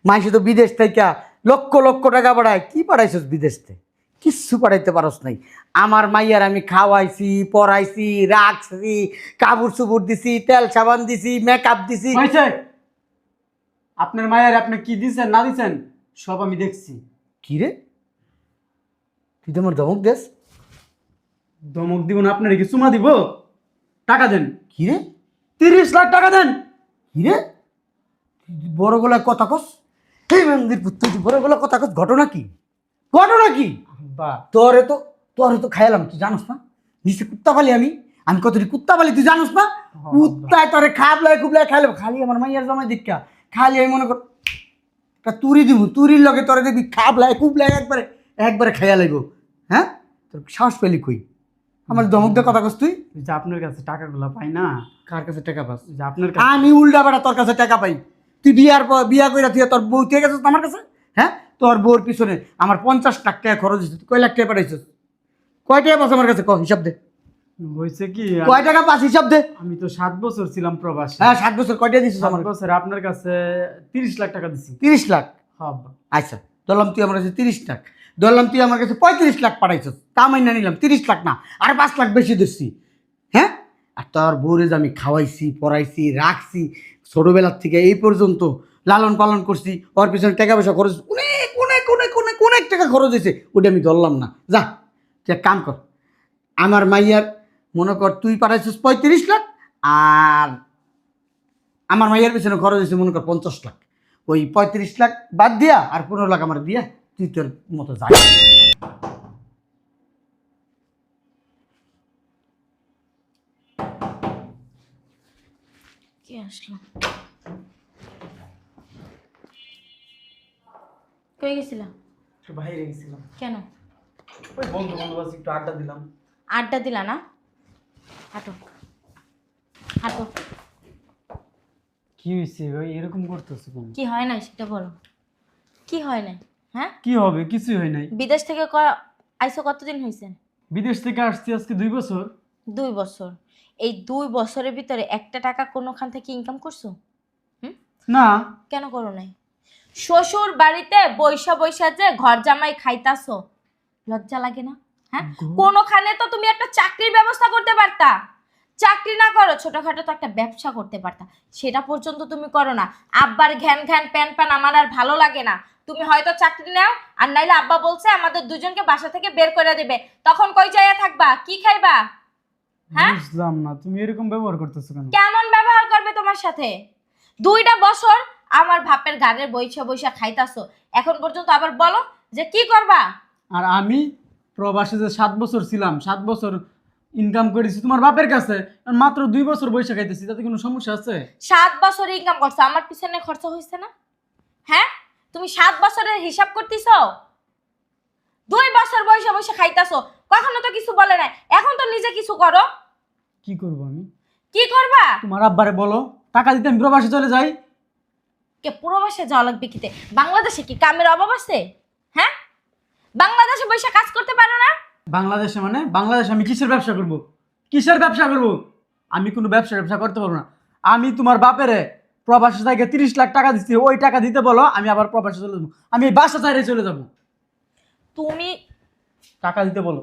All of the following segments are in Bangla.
মানুষ তো বিদেশ থেকে লক্ষ লক্ষ টাকা পাঠায়, কি পাঠাইছস বিদেশ থেকে? কিচ্ছু পাঠাইতে পারস নাই। আমার মাইয়ার আমি খাওয়াইছি, পড়াইছি, রাখছি, কাপড় চুপড় দিছি, তেল সাবান দিছি, মেকআপ দিছি। হয়েছে? আপনার মায়ের আপনি কি দিছেন না দিছেন সব আমি দেখছি। কি রে, তুই তো আমার ধমক দেস? ধমক দিব না, আপনার কি চুমা দিব? টাকা দেন। কি রে 30 লাখ টাকা দেন। কি রে, তুই বড় গলায় কথা কস? এই মন্দির পুত্র, তুই বড় গলায় কথা কস, ঘটনা কি? ঘটনা কি? বা তোরে তো খাইলাম, তুই জানোস না? নিচে কুত্তা পালি আমি কতটি কুত্তা পালি তুই জানোস না? কুত্তায় তোরে খাবলায় খুবলায় খাইলাম, খালি আমার মাইয়ার জামাই দীক্ষা, খালি আমি মনে কর একটা তুরি দিব, তুরির লগে তোরে দেখবি খাবলায় খুবলায় একবারে খাইয়া লাগবো। হ্যাঁ, তোর সাহস পেলি কই আমার ধমক দিয়ে কথা কস তুই? যে আপনার কাছে টাকাগুলো পাই না। কার কাছে টাকা পাস? যে আপনার কাছে আমি উল্টা বেড়া তোর কাছে টাকা পাই? তুই বিয়া কইরা তুই তোর বউ থেকে গেছিস আমার কাছে? হ্যাঁ, তোর বউর পিছনে আমার 50 লাখ টাকা খরচ হয়েছে, তুই কয় লাখ টাকা পাঠাইছিস? কয় টাকা পাস আমার কাছে, ক হিসাব দে। হয়েছে কি, কয় টাকা পাস হিসাব দে। আমি তো 7 বছর ছিলাম প্রবাসী। হ্যাঁ, 7 বছর কয় টাকা দিছিস 7 আমার? বছর আপনার কাছে 30 লাখ টাকা দিছি। 30 লাখ? হ্যাঁ আব্বা। আচ্ছা, ধরলাম তুই আমার কাছে 30 লাখ, ধরলাম তুই আমার কাছে 35 লাখ পাঠাইছিস, তা মাইনা নিলাম, 30 লাখ না, আর 5 লাখ বেশি দিচ্ছি। হ্যাঁ, আর তোর বউরে যে আমি খাওয়াইছি, পড়াইছি, রাখছি, ছোটবেলার থেকে এই পর্যন্ত লালন পালন করছি, ওর পিছনে টাকা পয়সা খরচ অনেক অনেক অনেক অনেক অনেক টাকা খরচ হয়েছে, ওটা আমি ধরলাম না। যা, তুই এক কাম কর, আমার মাইয়ার মনে কর তুই পাঠাইছিস 35 লাখ, আর আমার মাইয়ার পিছনে খরচ হয়েছে মনে কর 50 লাখ, ওই 35 লাখ বাদ দিয়া আর 15 লাখ আমার দিয়া তুই তোর মতো যাই। কে আসলো? কই গেছিলা? একটু বাইরে গেছিলাম। কেন? ওই বন্ধু বান্ধব আছে, একটু আড্ডা দিলাম। আড্ডা দিলা না? হাঁটো হাঁটো। কি হয়েছে ভাই, এরকম করতেছো কেন? কি হয় নাই সেটা বলো। কি হয় নাই? হ্যাঁ, কি হবে, কিছুই হয় নাই। বিদেশ থেকে আইসো কতদিন হয়েছে? বিদেশ থেকে আসছি আজকে 2 বছর। 2 বছর। এই 2 বছরের ভিতরে একটা টাকা কোনোখান থেকে ইনকাম করছো? না। কেন করো নাই? শ্বশুর বাড়িতে বৈশা বৈশা যে ঘর জামাই খাইতাছো, লজ্জা লাগে না? হ্যাঁ, কোনোখানে তো তুমি একটা চাকরির ব্যবস্থা করতে পারতা। চাকরি না করো, ছোটখাটো তো একটা ব্যবসা করতে পারতা, সেটা পর্যন্ত তুমি করো না। আব্বার ঘ্যান ঘ্যান প্যান প্যান আমার আর ভালো লাগে না। তুমি হয়তো চাকরি নাও, আর নাইলে আব্বা বলছে আমাদের দুজনকে বাসা থেকে বের করে দিবে, তখন কই যাইয়া থাকবা, কি খাইবা? হ্যাঁ, বুঝলাম না তুমি এরকম ব্যবহার করতেছো কেন? কেমন ব্যবহার করবে তোমার সাথে? 2টা বছর আমার বাপের গাড়ির বইসা বইসা খাইতাছো, এখন পর্যন্ত আবার বলো যে কি করবা? আর আমি প্রবাসে যে 7 বছর ছিলাম, 7 বছর ইনকাম করেছি তোমার বাপের কাছে, আর মাত্র 2 বছর বৈশা খাইতেছি, তাতে কোনো সমস্যা আছে? 7 বছর ইনকাম করছো, আমার পিছনে খরচা হয়েছে না? হ্যাঁ, তুমি 7 বছরের হিসাব করতেছো? 2 বছর বয়সে বসে খাইতাছো, কখনো তো কিছু বলে নাই, এখন তো নিজে কিছু করো। কি করব আমি? কি করবা? তোমার আব্বারে বলো টাকা দিতে আমি প্রবাসে চলে যাই। কে প্রবাসে যাওয়া লাগবে কিতে? বাংলাদেশে কি কামের অভাব আছে? হ্যাঁ, বাংলাদেশে বসে কাজ করতে পারো না? বাংলাদেশে মানে বাংলাদেশে আমি কিসের ব্যবসা করব? কিসের ব্যবসা করব? আমি কোনো ব্যবসা করতে পারবো না। আমি তোমার বাপেরে প্রবাসে থেকে 30 লাখ টাকা দিচ্ছি, ওই টাকা দিতে বলো, আমি আবার প্রবাসে চলে যাবো। আমি এই বাসা ছাড়ে চলে যাব। তুমি টাকা দিতে বলো।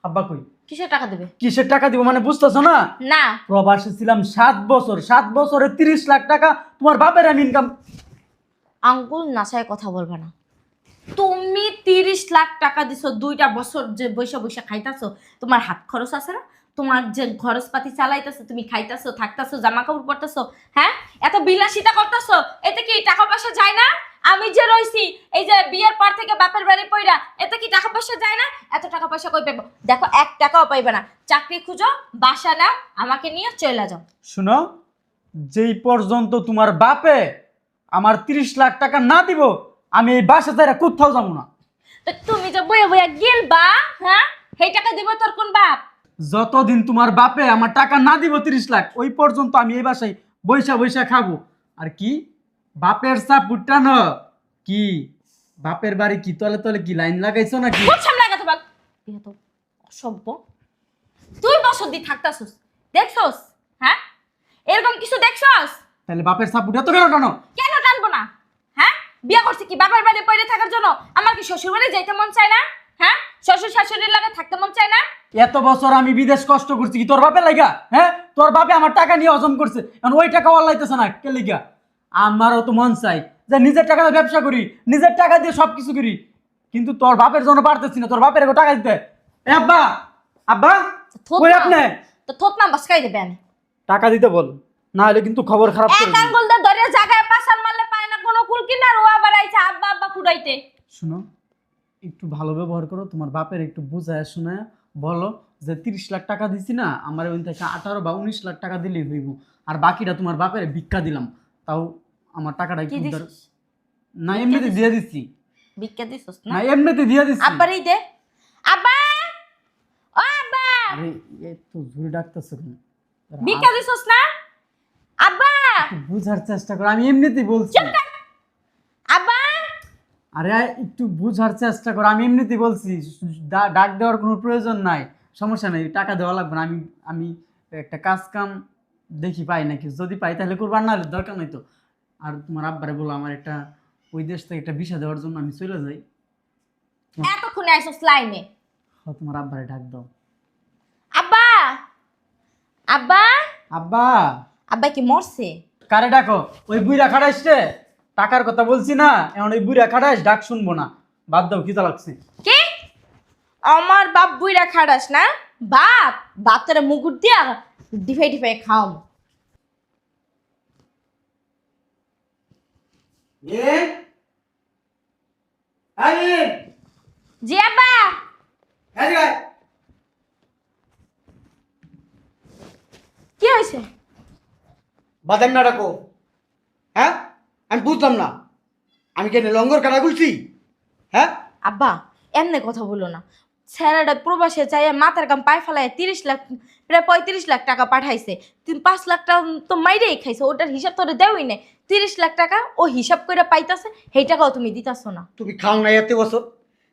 আব্বা কই? কিসের টাকা দেবে? কিসের টাকা দিব মানে বুঝতেছো না? না, প্রবাসে ছিলাম 7 বছর, 7 বছরে 30 লাখ টাকা তোমার বাপের আমি ইনকাম। আঙ্গুল নাসায় কথা বলবা না। তুমি 30 লাখ টাকা দিছো, 2টা বছর যে বৈশা বৈশা খাইতাছো, তোমার হাত খরচ আছে না? তোমার যে খরচপাতি চালাইতেছো, তুমি খাইতাছো, থাকতাছো, জামা কাপড় পরতেছো, হ্যাঁ, এত বিলাসিতা করতেছো, এতে কি টাকা পয়সা যায় না? আমি যে রইছি এই যে বিয়ের পর থেকে বাপের বাড়ি পয়রা, এতে কি টাকা পয়সা যায় না? এত টাকা পয়সা কই পাবো? দেখো, 1 টাকাও পাইবে না। চাকরি খুঁজো, বাসা নাও, আমাকে নিয়ে চলে যাও। শুনো, যেই পর্যন্ত তোমার বাপে আমার 30 লাখ টাকা না দিব, আমি এই বাসা ছাড়া কোথাও যাবো না। তো তুমি যে বইয়া বইয়া গেলবা, হ্যাঁ, সেই টাকা দিব তোর কোন বাপ? যতদিন তোমার বাপে আমার টাকা না দিব 30 লাখ, ওই পর্যন্ত আমি এই বাসায় বৈশা বৈশা খাবো। আর কি বাপের চাপ উঠানো? কি বাপের বাড়ি কি তলে তলে কি লাইন লাগাইছো নাকি? খুব সামনে কথা বল। ইয়া তো অসভ্য। 2 বছর দি থাকতাছস, দেখছস? হ্যাঁ, এরকম কিছু দেখছস? তাহলে বাপের চাপ উঠাতো কেন? কেন টানবো না? হ্যাঁ, বিয়া বলছি কি বাবার বাড়ি পড়ে থাকার জন্য? আমার কি শ্বশুর বাড়ি যাইতে মন চায় না? হ্যাঁ, শ্বশুর শাশুড়ির লাগে থাকতে মন চায় না? এত বছর আমি বিদেশ কষ্ট করছি কি তোর বাপে লাগা? হ্যাঁ, তোর বাপে আমার টাকা নিয়ে হজম করছে, এখন ওই টাকা ওয়ালাইতেছে না কে লিগা? আমারও তো মন চাই যে নিজের টাকা দিয়ে ব্যবসা করি, নিজের টাকা দিয়ে সবকিছু করি, কিন্তু তোর বাপের জন্য পারতেছি না, তোর বাপের এগো টাকা দিতে। এ আব্বা, আব্বা কই আপনি? তো থোত না বাসকাই দেবে আমি। টাকা দিতে বল, না হলে কিন্তু খবর খারাপ করে এক দিবি। আঙ্গুল দিয়ে ধরে জায়গায় পাছার মারলে পায় না কোনো কুল কিনার, ও আবার আইছে আব্বা আব্বা ফুটাইতে। শুনো, একটু ভালো ব্যবহার করো, তোমার বাপের একটু বুঝায় শোনায় বলো যে 30 লাখ টাকা দিছি না, আমার ওই থেকে 18 বা 19 লাখ টাকা দিলেই হইব, আর বাকিটা তোমার বাপের ভিক্ষা দিলাম, তাও আমার টাকাটা কি একটু দিছিস? না এমনিতে দিয়ে দিচ্ছি, ভিক্ষা দিছস না? না এমনিতে দিয়ে দিচ্ছি। আব্বারই দে। আব্বা, ও আব্বা, আরে এ তো জোরে ডাকতেছে কেন? ভিক্ষা দিছস না? আব্বা, একটু বুঝার চেষ্টা করো, আমি এমনিতেই বলছি। আব্বা, আরে একটু বুঝার চেষ্টা করো, আমি এমনিতেই বলছি, ডাক দেওয়ার কোনো প্রয়োজন নাই, সমস্যা নেই, টাকা দেওয়া লাগবে না। আমি আমি একটা কাজ কাম দেখি পাই নাকি, যদি পাই তাহলে করবো, আর না হলে দরকার নাই তো। আর তোমার আব্বারে বলো আমার একটা ওই দেশ থেকে একটা ভিসা দেওয়ার জন্য আমি চলে যাই। এতক্ষণে আইছস লাইনে। তোমার আব্বারে ডাক দাও। আব্বা, আব্বা, আব্বা, আব্বা কি মরছে? কারে ডাকো? ওই বুইরা খাটাইস রে, টাকার কথা বলছি না, এখন ওই বুইরা খাটাইস, ডাক শুনবো না, বাদ দাও, খিদা লাগছে। কি? আমার বাপ বুইরা খাড়াস না? ভাত ভাতের মুগুর দিয়া ডিফাই ডিফাই খাও। জি আব্বা। কি হয়েছে? বাদাম না ডাকো। হ্যাঁ, আমি বুঝলাম না, আমি কেন লঙ্গর কাটা গুলছি? হ্যাঁ, আব্বা এমনি কথা বলো না। ছেলেটা প্রবাসে চাইয়া মাথার কাম পায়ে ফেলায় 30 লাখ, প্রায় 35 লাখ টাকা পাঠাইছে। তুমি 5 লাখ টাকা তো মাইরেই খাইছো, ওটার হিসাব তোরে দেওই না। 30 লাখ টাকা ও হিসাব করে পাইতাছে, সেই টাকাও তুমি দিতাছো না। তুমি খাও নাই এত বছর।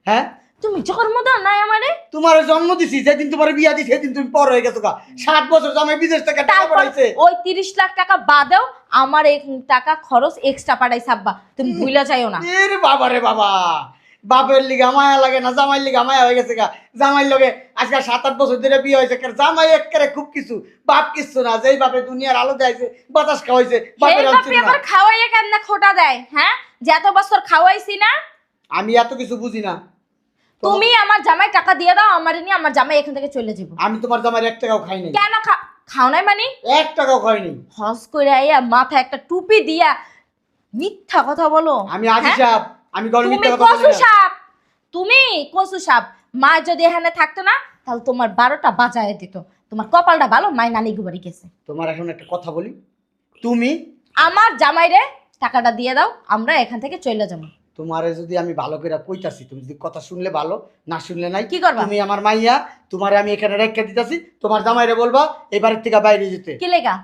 হ্যাঁ, তুমি জন্ম দাও নাই আমারে। তোমার জন্ম দিছি, যেদিন তোমার বিয়া দিছি সেদিন তুমি পর হয়ে গেছো গা। 7 বছর জামাই বিদেশ থেকে টাকা তারপর পাঠাইছে। ওই 30 লাখ টাকা বাদেও আমার এই টাকা খরচ এক্সট্রা পাঠাইছে আব্বা, তুমি ভুইলা যাইও না। এর বাবা রে বাবা, বাপের লিগা মায়া লাগে না, জামাইয়ের লিগা মায়া হয়ে গেছে গা। জামাইয়ের লগে আজকে 7-8 বছর ধরে বিয়ে হয়েছে, জামাই একেবারে খুব কিছু, বাপ কিছু না। যেই বাপে দুনিয়ার আলো দেয়ছে, বাতাস খাওয়াইছে, বাপের সেই আনছিল বাপি না। আবার খাওয়াইয়া কেমনে খোটা দেয়? হ্যাঁ, যে এত বছর খাওয়াইছি না। আমি এত কিছু বুঝি না। তুমি আমার জামাই টাকা দিয়ে দাও, আমার নিয়ে আমার জামাই এখান থেকে চলে যাবো। আমি তোমার জামাইয়ের 1 টাকাও খাই নাই। কেন খাও নাই মানে? 1 টাকাও খাইনি। হস করে আইয়া মাথায় একটা টুপি দিয়া মিথ্যা কথা বলো। আমি আজি হ্যাঁ? সাহেব, আমি গল তুমি মিথ্যা কথা বলি কসু না। সাপ, তুমি কসু সাপ। মা যদি এখানে থাকতো না তাহলে তোমার 12টা বাজায় দিত। তোমার কপালটা ভালো, মাই নানি বাড়ি গেছে। তোমার এখন একটা কথা বলি, তুমি আমার জামাইরে টাকাটা দিয়ে দাও, আমরা এখান থেকে চলে যাবো। তোমারে যদি আমি ভালো করে কইতাছি, তুমি যদি কথা শুনলে ভালো, না শুনলে নাই। কি করবা? তুমি আমার মাইয়া, তোমারে আমি এখানে রেখে দিতাছি, তোমার জামাইরে বলবা এই বাড়ির থেকে বাইরে যেতে। কি লেগা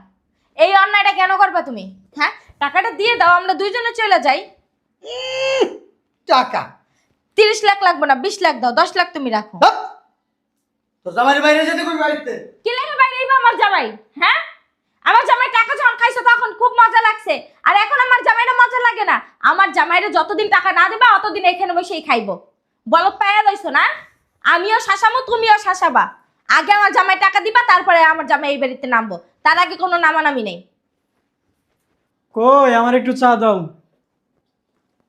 এই অন্যায়টা কেন করবা তুমি? হ্যাঁ, টাকাটা দিয়ে দাও, আমরা দুইজনে চলে যাই। টাকা 30 লাখ লাগবে না, 20 লাখ দাও, 10 লাখ তুমি রাখো। হাপ! তোর জামাইরে বাইরে যেতে কই বাড়িতে? কি লাগে বাইরে আমার জামাই? হ্যাঁ, আমার জামাই টাকা যখন খাইছো তখন খুব মজা লাগছে, আর এখন আমার জামাইরা মজা লাগে না। আমার জামাইরে যতদিন টাকা না দিবা অতদিন এখানে বসেই খাইবো। বলত পায়া লইছো না? আমিও শাসামো, তুমিও শাসাবা। আগে আমার জামাই টাকা দিবা, তারপরে আমার জামাই এই বাড়িতে নামবো, তার আগে কোনো নামানামি নেই। কই আমার একটু চা দাও।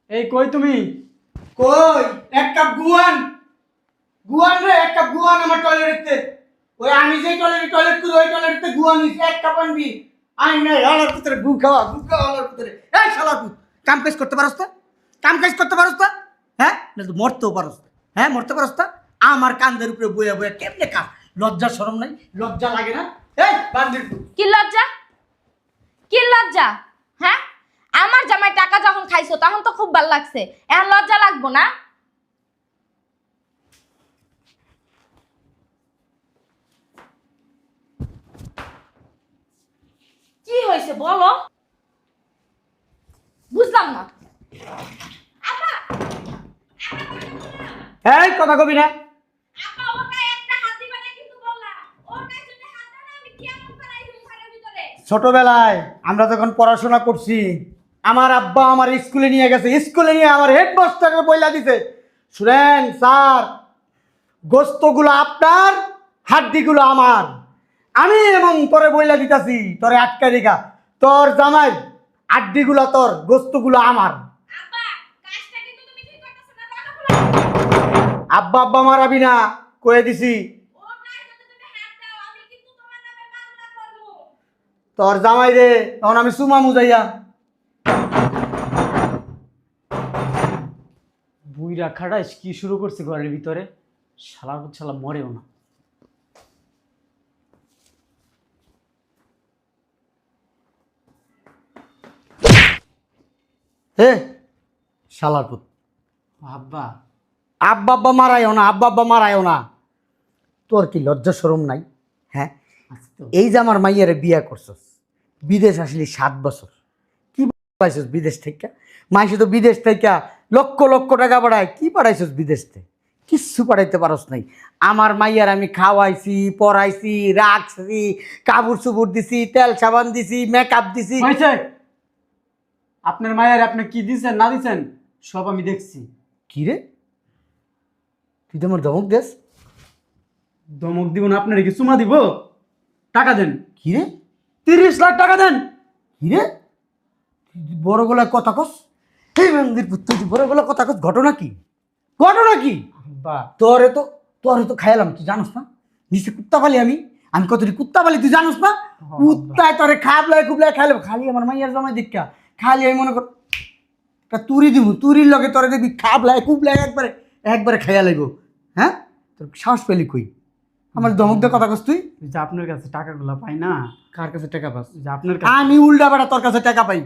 এই কই তুমি? কই 1 কাপ গুয়ান, গুয়ান রে, 1 কাপ গুয়ান আমার টয়লেটে। ওই আমি যে টয়লেট করি ওই টয়লেটে গুয়ান নিস, 1 কাপ আনবি। আই না হালার ভিতরে গু খাওয়া হালার ভিতরে। এই শালা তুই কাম কাজ করতে পারছ না? কাম কাজ করতে পারছ না? হ্যাঁ, না তো মরতেও পারছ না। হ্যাঁ, মরতে পারছ না? আমার কান্দের উপরে বইয়া বইয়া কেমনে কাজ? লজ্জা শরম নাই? লজ্জা লাগে না? এই বান্দির তুই কি লজ্জা? কি লজ্জা? হ্যাঁ, আমার জামাই টাকা যখন খাইছো তখন তো খুব ভালো লাগছে, এখন লজ্জা লাগবো না? কি হয়েছে বলো, বুঝলাম না। এই কথা কবি না। আপা ওর গায়ে একটা হাত দিবা না কিন্তু বললা, ওর গায়ে যদি হাত দাও না আমি কেমন করাই দিই ঘরের ভিতরে। ছোটবেলায় আমরা যখন পড়াশোনা করছি, আমার আব্বা আমার স্কুলে নিয়ে গেছে, স্কুলে নিয়ে আমার হেডমাস্টারের বইলা দিছে, শুনেন স্যার, গোস্তগুলো আপনার, হাড্ডিগুলো আমার। আমি এবং তোরে বইলা দিতাছি, তোরে আটকা রেখা, তোর জামাই হাড্ডিগুলো তোর, গোস্তগুলো আমার। আব্বা কাজটা কিন্তু তুমি ঠিক করতেছ না, দরজা খোলো। আব্বা আব্বা মারাবি না, কয়ে দিছি। ও কাজে তো তুমি হাত দাও, আমি কিন্তু তোমার নামে মামলা করব। তোর জামাই রে তখন আমি সুমা মুজাইয়া। বুইরা খাটাইস কি শুরু করছে ঘরের ভিতরে, শালা মরেও না। হে শালার পুত, আব্বা আব্বা আব্বা মারায়ও না, আব্বা আব্বা মারায়ও না। তোর কি লজ্জা শরম নাই? হ্যাঁ, আচ্ছা তো এই যে আমার মাইয়ারে বিয়া করছস, বিদেশ আসলি 7 বছর, কি পাইছস বিদেশ থেকে? মাইসে তো বিদেশ থেকে লক্ষ লক্ষ টাকা পাঠায়, কি পাঠাইছস বিদেশ থেকে? কিচ্ছু পাঠাইতে পারস নাই। আমার মাইয়ার আমি খাওয়াইছি, পড়াইছি, রাখছি, কাপড় চুপড় দিছি, তেল সাবান দিছি, মেকআপ দিছি। হয়েছে, আপনার মায়ের আপনি কি দিছেন না দিছেন সব আমি দেখছি। কি রে, তুই তো আমার ধমক দেস? ধমক দিব না, আপনার কি চুমা দিব? টাকা দেন, কি রে 30 লাখ টাকা দেন। কি রে, তুই বড় গলায় কথা কস? এই মন্দির পুত্র, তুই বড় গলায় কথা কস, ঘটনা কি? ঘটনা কি? আব্বা তোরে তো খাইলাম, তুই জানোস না? নিচে কুত্তা পালি আমি কতটি কুত্তা পালি তুই জানোস না? কুত্তায় তোরে খাবলাই খুবলাই খাইলাম, খালি আমার মাইয়ার জামাই দীক্ষা, খালি আমি মনে কর একটা তুরি দিব, তুরির লগে তোরে দেখবি খাবলাই খুবলাই একবারে খাইয়া লাগবো। হ্যাঁ, তোর সাহস পেলি কই আমার ধমক দিয়ে কথা কস তুই? ওই যে আপনার কাছে টাকাগুলো পাই না, কার কাছে টাকা পাস? ওই যে আপনার কাছে। আমি উল্টা বেড়া তোর কাছে টাকা পাই?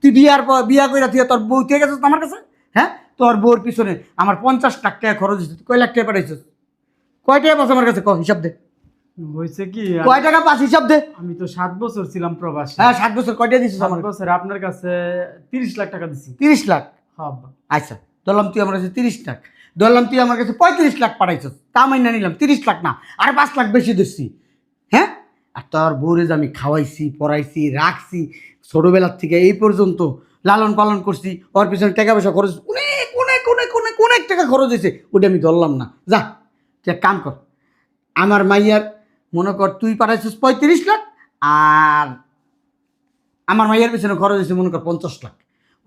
তুই বিয়ার পর বিয়া কইরা তুই তোর বউ থেকে গেছিস আমার কাছে? হ্যাঁ, তোর বউর পিছনে আমার 50 লাখ টাকা খরচ হয়েছে, তুই কয় লাখ টাকা পাঠাইছিস? কয় টাকা পাস আমার কাছে, ক হিসাব দে। হয়েছে কি, কয় টাকা পাস হিসাব দে। আমি তো 7 বছর ছিলাম প্রবাসী। হ্যাঁ, 7 বছর কয় টাকা দিছিস 7 আমার? বছর আপনার কাছে 30 লাখ টাকা দিছি। 30 লাখ? হ্যাঁ আব্বা। আচ্ছা, ধরলাম তুই আমার কাছে 30 লাখ, ধরলাম তুই আমার কাছে 35 লাখ পাঠাইছিস, তা মাইনা নিলাম 30 লাখ না, আর 5 লাখ বেশি দিচ্ছি। হ্যাঁ, আর তোর বউরে যে আমি খাওয়াইছি, পড়াইছি, রাখছি, ছোটবেলার থেকে এই পর্যন্ত লালন পালন করছি, ওর পিছনে টাকা পয়সা খরচ অনেক অনেক অনেক অনেক অনেক টাকা খরচ হয়েছে, ওটা আমি ধরলাম না। যা, তুই এক কাম কর, আমার মাইয়ার মনে কর তুই পাঠাইছিস 35 লাখ, আর আমার মাইয়ার পিছনে খরচ হয়েছে মনে কর 50 লাখ,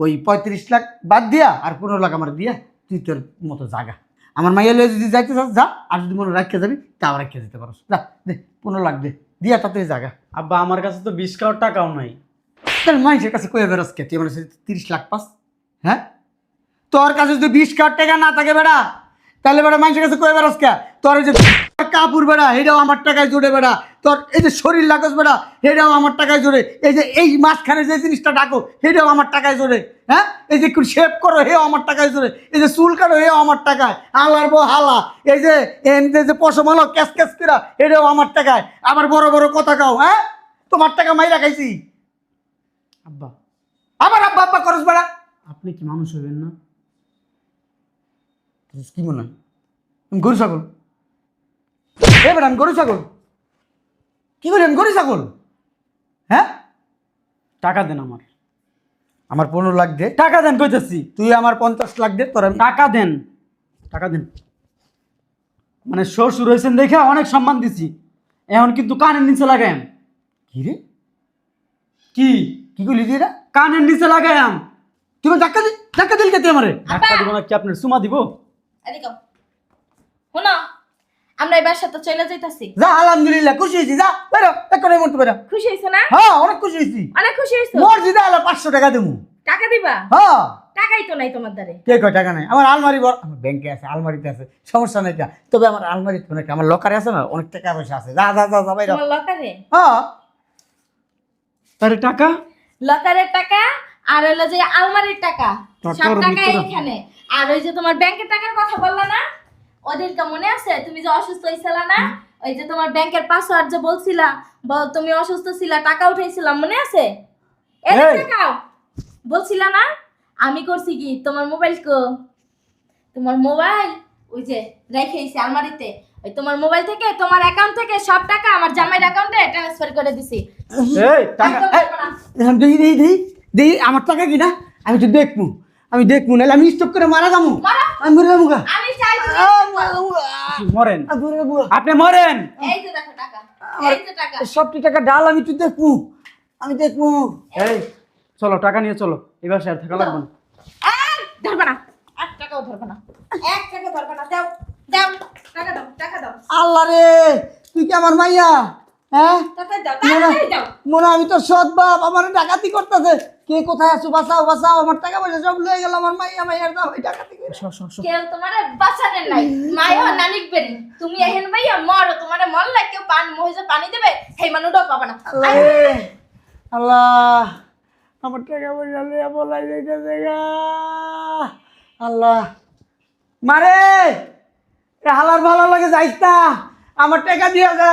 ওই 35 লাখ বাদ দিয়া আর 15 লাখ আমার দিয়া তুই তোর মতো জাগা। আমার মাইয়া লয়ে যদি যাইতে চাস যা, আর যদি মনে রাখিয়ে যাবি তাও রাখিয়ে যেতে পারো। যা দে, 15 লাখ দে, দিয়া তাতে জাগা। আব্বা আমার কাছে তো 20 কাউর টাকাও নাই। তাহলে মানুষের কাছে কয়ে বেরোস কে? তুই আমার কাছে 30 লাখ পাস? হ্যাঁ, তোর কাছে যদি 20 কার টাকা না থাকে বেড়া, তাহলে বেড়া মানুষের কাছে কয়ে বেরোস কে? তোর এই যে কাপড় বেড়া, এটাও আমার টাকায় জোড়ে বেড়া, তোর এই যে শরীর লাগস বেড়া, এটাও আমার টাকায় জোড়ে, এই যে এই মাঝখানে যে জিনিসটা ডাকো এটাও আমার টাকায় জোড়ে। হ্যাঁ, এই যে একটু শেভ করো হেও আমার টাকায় জোড়ে, এই যে চুল কাটো হেও আমার টাকায়, হালার বউ হালা, এই যে এমনি যে পশম হলো ক্যাশ ক্যাশ করা এটাও আমার টাকায়। আবার বড় বড় কথা কাও, হ্যাঁ তোমার টাকা মাইরা খাইছি। আব্বা আবার আব্বা আব্বা করস বেড়া। আপনি কি মানুষ হইবেন না? কি মনে হয় আমি গরু ছাগল? এবার আমি গরু ছাগল? কি বলি আমি গরু ছাগল? হ্যাঁ, টাকা দেন আমার 15 লাখ দে। টাকা দেন কইতাছি। তুই আমার 50 লাখ দে, তোর আমি টাকা দেন, টাকা দেন। মানে শ্বশুর হয়েছেন দেখে অনেক সম্মান দিছি, এখন কিন্তু কানের নিচে লাগাইম। কি রে, কি কি করলি তুই এটা? কানের নিচে লাগাইম। তুই আমার ধাক্কা দিল কে তুই আমারে? টাকা দিব না কি আপনার চুমা দিব? এদিকে শোনো, আমরা এবার সাথে চলে যাইতাছি। যা, আলহামদুলিল্লাহ খুশি হয়েছি, যা বেরো, এক্ষুনি মরতে বেরো। খুশি হইছো না? হ্যাঁ, অনেক খুশি হয়েছি। অনেক খুশি হইছো? মসজিদে আলো 500 টাকা দেবো। টাকা দিবা? হ্যাঁ। টাকাই তো নাই তোমার দ্বারে। কে কয় টাকা নাই? আমার আলমারি বড়, আমার ব্যাংকে আছে, আলমারিতে আছে, সমস্যা নাই। তবে আমার আলমারিতে অনেক, আমার লকারে আছে না, অনেক টাকা পয়সা আছে। যা যা যা যা বাইরে। তোমার লকারে? হ্যাঁ। তারে টাকা লকারের টাকা আর হলো যে আলমারির টাকা, টাকার সব টাকা ভিতরে- এখানে। আর ওই যে তোমার ব্যাংকের টাকার কথা বললা না, ওদেরকে মনে আছে? তুমি যে অসুস্থ হইছিলা না, ওই যে তোমার ব্যাংকের পাসওয়ার্ড যে বলছিলা, তুমি অসুস্থ ছিলা, টাকা উঠাইছিলাম, মনে আছে? এই এই! টাকা বলছিলা না? আমি করছি কি, তোমার মোবাইল কো? তোমার মোবাইল ওই যে রেখেইছি আলমারিতে, ওই তোমার মোবাইল থেকে, তোমার অ্যাকাউন্ট থেকে সব টাকা আমার জামাইয়ের অ্যাকাউন্টে ট্রান্সফার করে দিছি। এই টাকা একদম এই, পারবো না। দেই দেই দেই দেই আমার টাকা কি না আমি তো দেখবো নাহলে আমি স্টপ করে মারা যাবো মারা। আমি মরে যাবো গা। আমি চাই তুমি মরেন আমি মরে যাবো। আপনি মরেন। এই যে দেখো টাকা, এই যে টাকা। সবটি টাকা ডাল আমি তো দেখবো এই চলো টাকা নিয়ে চলো, এবার আর থাকা লাগবে না। ধরবে না, 1 টাকাও ধরবে না, 1 টাকা ধরবে না। দাও দাও, টাকা দাও, টাকা দাও, আল্লাহ রে তুই কি আমার মাইয়া হ্যাঁ টাকা দাও, তাড়াতাড়ি দাও। মনে হয় আমি তো সৎ বাপ আমার ডাকাতি করতেছে কে কোথায় আছো বাঁচাও আমার টাকা পয়সা সব লয়ে গেল আমার মাইয়ার দাও এই ডাকাতি করে। কেউ তোমারে বাঁচানের নাই, মায়ও নানিক বেরি। তুমি এহেন ভাইয়া মরো, তোমারে মরলে কেউ মহিষে পানি দেবে, সেই মানুষটাও পাবে না। আল্লাহ রে, আল্লাহ আমার টাকা পয়সা লইয়া বলাই যাইতেছে গা। আল্লাহ মারে এ হালার ভালো লাগে যাইস না আমার টাকা দিয়া যা।